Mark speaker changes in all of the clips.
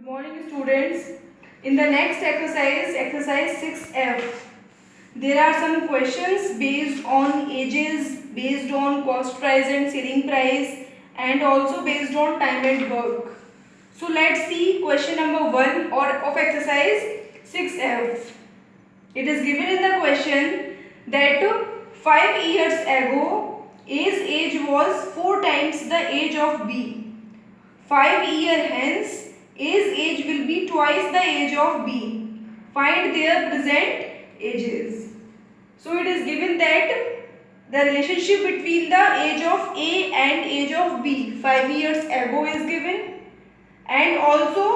Speaker 1: Good morning, students. In the next exercise, exercise 6F, there are some questions based on ages, based on cost price and selling price, and also based on time and work. So let's see question number 1 or of exercise 6F. It is given in the question that 5 years ago, A's age was 4 times the age of B. 5 years hence, A's age will be twice the age of B. Find their present ages. So it is given that the relationship between the age of A and age of B 5 years ago is given, and also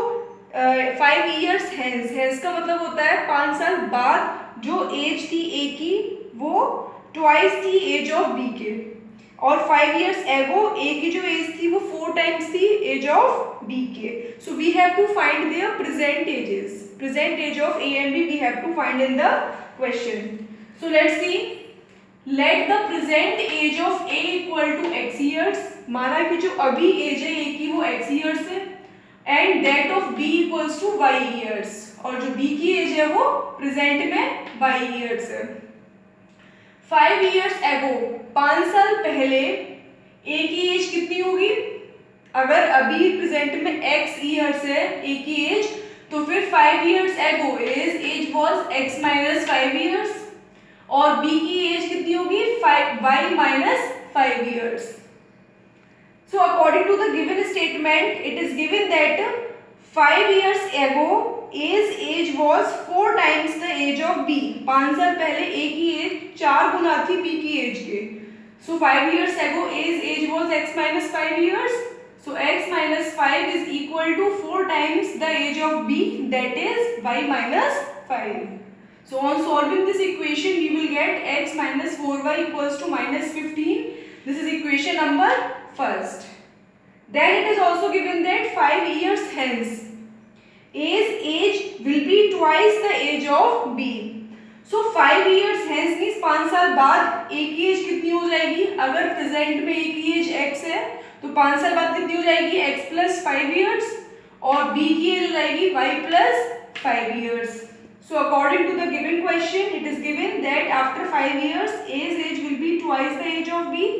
Speaker 1: 5 years hence. Hence का मतलब होता है 5 साल बाद जो as थी ए की वो ट्वाइस थी एज ऑफ बी के, और 5 years ago ए की जो एज थी वो 4 टाइम्स थी एज ऑफ बी के. So we have to find their present ages. Present age of A and B we have to find in the question. So let's see. Let the present age of A equal to X years. माना कि जो अभी age है A की वो X years है, and that of B equals to Y years, और जो बी की एज है वो प्रेजेंट में वाई ईयर्स है. 5 years ago 5 साल पहले ए की एज कितनी होगी? अगर अभी प्रेजेंट में x ईयर्स है ए की एज, तो फिर 5 years ago age was x minus 5 years, और b की एज कितनी होगी? y minus 5 years. So according to the given statement, it is given that 5 years ago A's age was 4 times the age of B. 5 साल पहले A की as 4 गुना थी B की as के. So 5 years ago A's age was x minus 5 years. So x minus 5 is equal to 4 times the age of B, that is y minus 5. So on solving this equation we will get x minus 4y equals to minus 15. This is equation number first. Then it is also given that 5 years hence A's age will be twice the age of B. So 5 years hence means 5 साल बाद A की age कितनी हो जाएगी? अगर present में A की as x है तो 5 साल बाद कितनी हो जाएगी? x plus 5 years, और B की एज हो जाएगी y plus 5 years. So according to the given question, it is given that after 5 years A's age will be twice the age of B.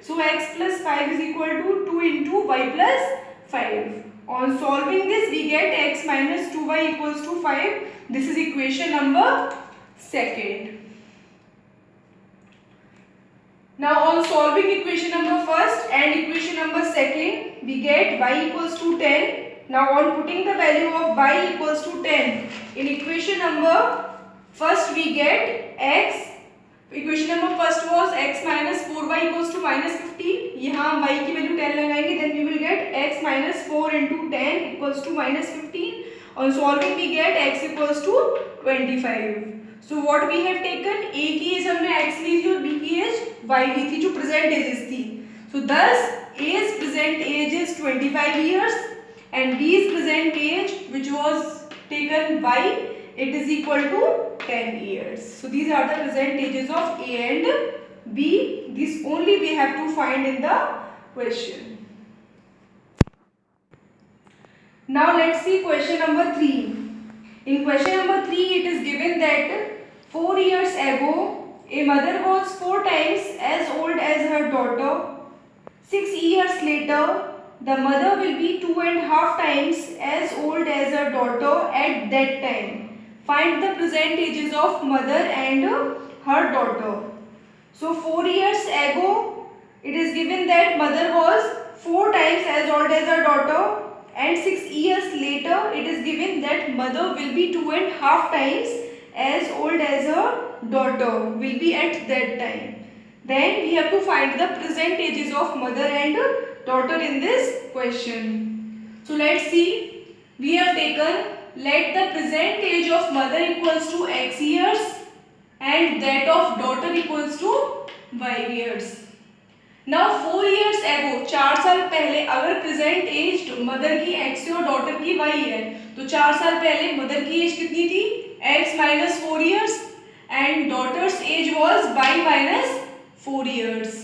Speaker 1: So x plus 5 is equal to 2 into y plus 5. On solving this we get x minus 2y equals to 5. This is equation number second. Now on solving equation number first and equation number second, we get y equals to 10. Now on putting the value of y equals to 10 in equation number first, we get x. Equation number first was x minus 4y equals to minus 15. यहाँ y की value 10 लगाएंगे, then we will get x minus 4 into 10 equals to minus 15. On solving we get x equals to 25. So what we have taken, a की age हमने x ली थी और b की as y ली थी, जो प्रेजेंट एजेस थी. सो दस a's present age is 25 years and b's present age which was taken y, it is equal to 10 years. So these are the present ages of A and B. This only we have to find in the question. Now let's see question number 3. In question number 3 it is given that 4 years ago a mother was 4 times as old as her daughter. 6 years later the mother will be 2.5 times as old as her daughter at that time. Find the present ages of mother and her daughter. So 4 years ago it is given that mother was 4 times as old as her daughter, and 6 years later it is given that mother will be 2.5 times as old as her daughter will be at that time. Then we have to find the present ages of mother and daughter in this question. So let's see. We have taken let the present age of mother equals to x years and that of daughter equals to y years. Now 4 years ago 4 साल पहले अगर present as mother की x है और daughter की y है, तो 4 साल पहले मदर की एज कितनी थी? x minus 4 years and daughters as was y minus 4 years.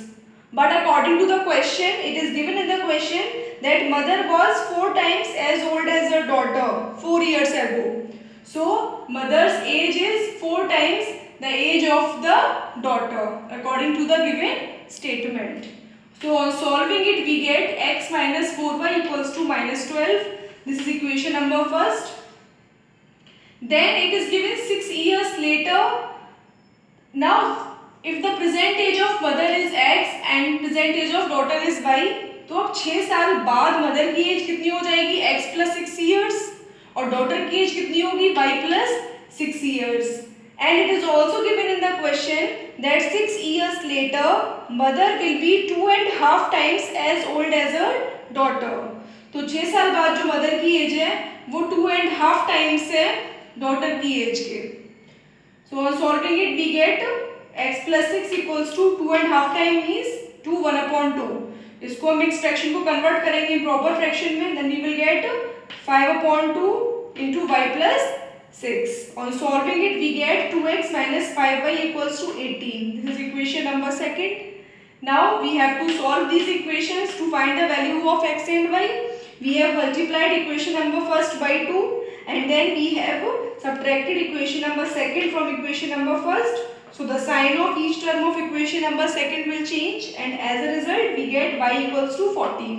Speaker 1: But according to the question, it is given in the question that mother was 4 times as old as her daughter 4 years ago. So mother's age is 4 times the age of the daughter according to the given statement. So on solving it, we get x minus 4y equals to minus 12. This is equation number first. Then it is given 6 years later. Now if the present age of mother is x and present age of daughter is y, तो अब 6 साल बाद mother की age कितनी हो जाएगी x plus 6 years और daughter की एज कितनी होगी y plus 6 years. And it is also given in the question that 6 years later mother will be 2.5 times as old as her daughter. तो 6 साल बाद जो मदर की एज है वो 2.5 टाइम्स है डॉटर की एज के. So on solving it, we get x plus 6 equals to 2.5 time means 2 1/2. इसको हम मिक्स फ्रैक्शन को कन्वर्ट करेंगे प्रॉपर फ्रैक्शन में, then we will get 5/2 into y plus 6. On solving it, we get 2x minus 5y equals to 18. This is equation number second. Now we have to solve these equations to find the value of x and y. We have multiplied equation number first by 2 and then we have subtracted equation number second from equation number first. So the sign of each term of equation number second will change and as a result we get y equals to 14.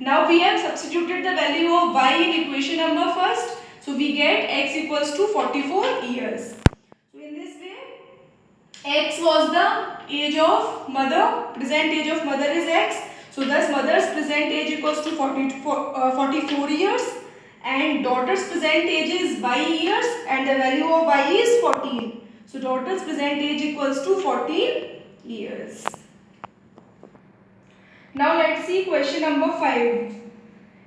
Speaker 1: Now we have substituted the value of y in equation number first. So we get x equals to 44 years. So in this way x was the age of mother, present age of mother is x. So thus mother's present age equals to 44 years and daughter's present age is y years and the value of y is 14. So daughter's present age equals to 14 years. Now let's see question number 5.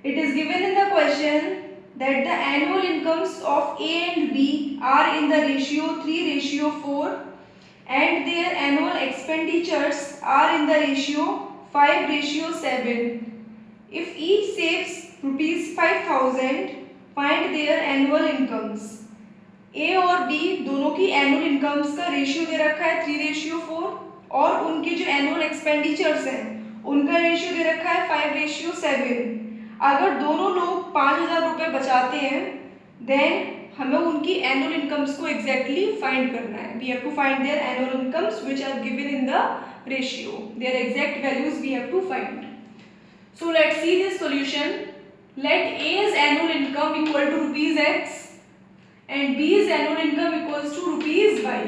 Speaker 1: It is given in the question that the annual incomes of A and B are in the ratio 3:4 and their annual expenditures are in the ratio 5:7. If each saves rupees 5,000, find their annual incomes. A और B दोनों की annual incomes का ratio दे रखा है 3:4 और उनके जो annual expenditures हैं उनका रेशियो दे रखा है 5:7. अगर दोनों लोग 5,000 रुपये बचाते हैं देन हमें उनकी एनुअल इनकम्स को एग्जैक्टली फाइंड करना है. We have to find their annual incomes which are given in the ratio. Their exact values we have to find. So let's see this solution. Let A's annual income equal to rupees x and B's annual income equals to rupees y.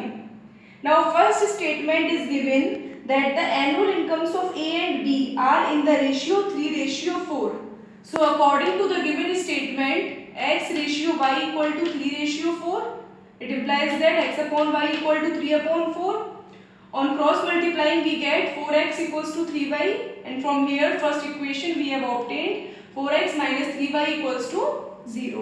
Speaker 1: Now first statement is given that the annual incomes of A and B are in the ratio 3:4. So according to the given statement x ratio y equal to 3:4, it implies that x upon y equal to 3/4. On cross multiplying we get 4x equals to 3y and from here first equation we have obtained 4x minus 3y equals to 0.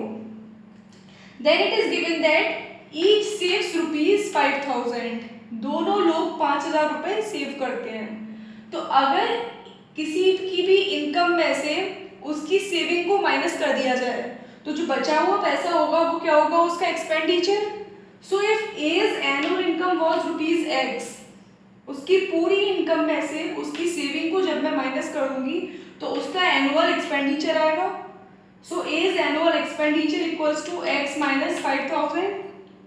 Speaker 1: Then it is given that each saves rupees 5,000. दोनों लोग 5,000 रुपये save करते हैं. तो अगर किसी की भी इनकम में से उसकी सेविंग को माइनस कर दिया जाए तो जो बचा हुआ पैसा होगा वो क्या होगा उसका expenditure. So if A's annual income was rupees X, उसकी पूरी इनकम में से उसकी सेविंग को जब मैं माइनस कर दूंगी तो उसका एनुअल एक्सपेंडिचर आएगा. So A's annual expenditure equals to x minus 5,000.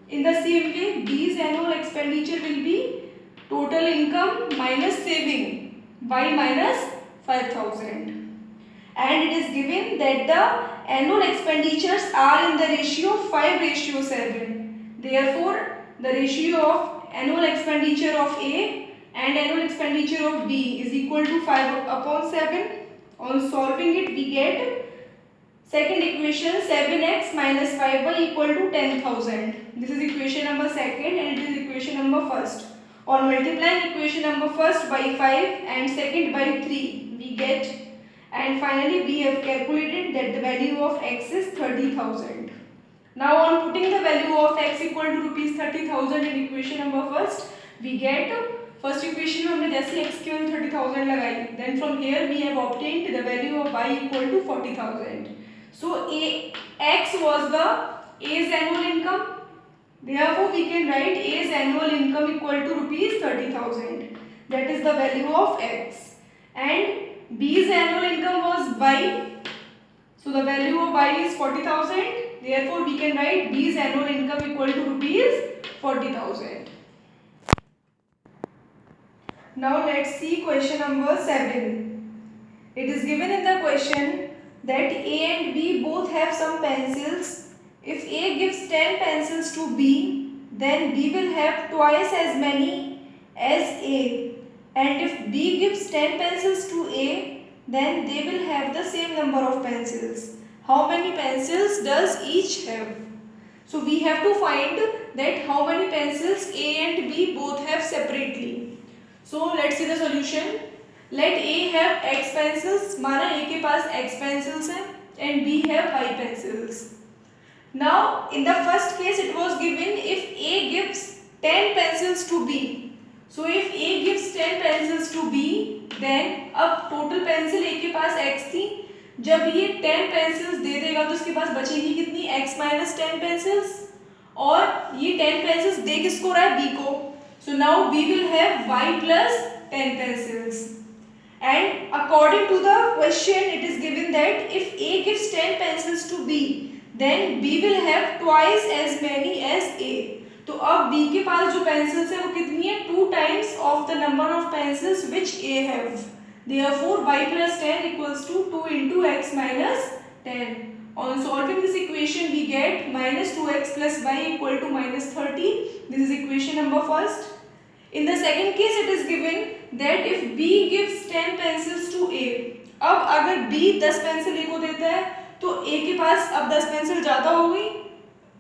Speaker 1: In the same way, B's annual expenditure will be total income minus saving y minus 5,000. And it is given that the annual expenditures are in the ratio 5:7. Therefore, the ratio of annual expenditure of A and annual expenditure of B is equal to 5/7. On solving it, we get second equation 7x minus 5y equal to 10,000. This is equation number second and it is equation number first. On multiplying equation number first by 5 and second by 3 we get, and finally we have calculated that the value of x is 30,000. Now on putting the value of x equal to rupees 30,000 in equation number first we get first equation में हमने जैसे x की value 30,000 लगाई then from here we have obtained the value of y equal to 40,000. So x was the A's annual income. Therefore, we can write A's annual income equal to rupees 30,000. That is the value of x. and B's annual income was Y. So the value of Y is 40,000. Therefore, we can write B's annual income equal to rupees 40,000. Now let's see question number 7. It is given in the question that A and B both have some pencils. If A gives 10 pencils to B, then B will have twice as many as A. And if B gives 10 pencils to A, then they will have the same number of pencils. How many pencils does each have? So we have to find that how many pencils A and B both have separately. So let's see the solution. Let A have X pencils. माना A के पास X pencils है and B have Y pencils. Now in the first case it was given if A gives 10 pencils to B. So if A gives 10 pencils to B, then अब total pencil A के पास X थी. जब ये 10 pencils दे देगा तो उसके पास बचेगी कितनी X minus 10 pencils. और ये 10 pencils दे किसको रहा है B को. So now B will have Y plus 10 pencils. And according to the question, it is given that if A gives 10 pencils to B, then B will have twice as many as A. तो अब B के पास जो pencils है वो कितनी है? 2 times of the number of pencils which A have. Therefore, Y plus 10 equals to 2 into X minus 10. On solving this equation, we get minus 2x plus y equal to minus 30. This is equation number first. In the second case, it is given that if B gives 10 pencils to A, अब अगर B 10 pencil A को देता है तो A के पास अब 10 pencil ज़्यादा हो गई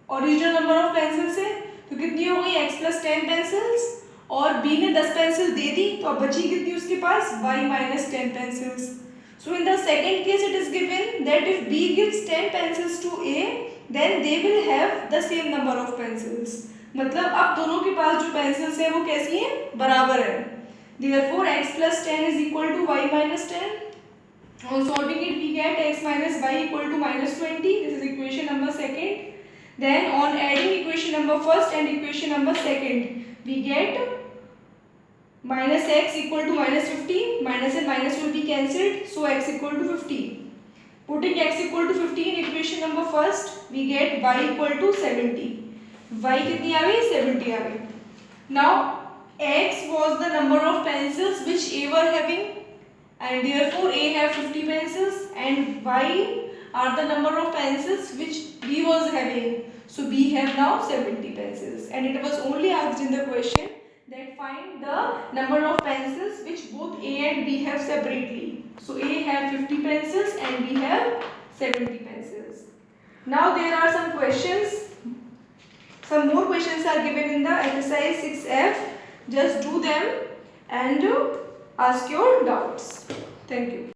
Speaker 1: ओरिजिनल नंबर ऑफ पेंसिल से, तो कितनी हो गई x plus 10 पेंसिल्स, और B ने 10 पेंसिल दे दी तो अब बची कितनी उसके पास y minus 10 pencils. So in the second case it is given that if B gives 10 pencils to A, then they will have the same number of pencils. मतलब अब दोनों के पास जो pencils है वो कैसी हैं? बराबर है. Therefore x plus 10 is equal to y minus 10. On solving it we get x minus y equal to minus 20. This is equation number second. Then on adding equation number first and equation number second, we get minus x equal to minus 50. Minus and minus will be cancelled, so x equal to 50. Putting x equal to 50 in equation number first, we get y equal to 70. Y कितनी आ गई? 70 आ गई. Now x was the number of pencils which A were having, and therefore A have 50 pencils, and y are the number of pencils which B was having. So B have now 70 pencils, and it was only asked in the question that find the number of pencils which both A and B have separately. So A have 50 pencils and B have 70 pencils. Now there are some questions. Some more questions are given in the exercise 6F. Just do them and ask your doubts. Thank you.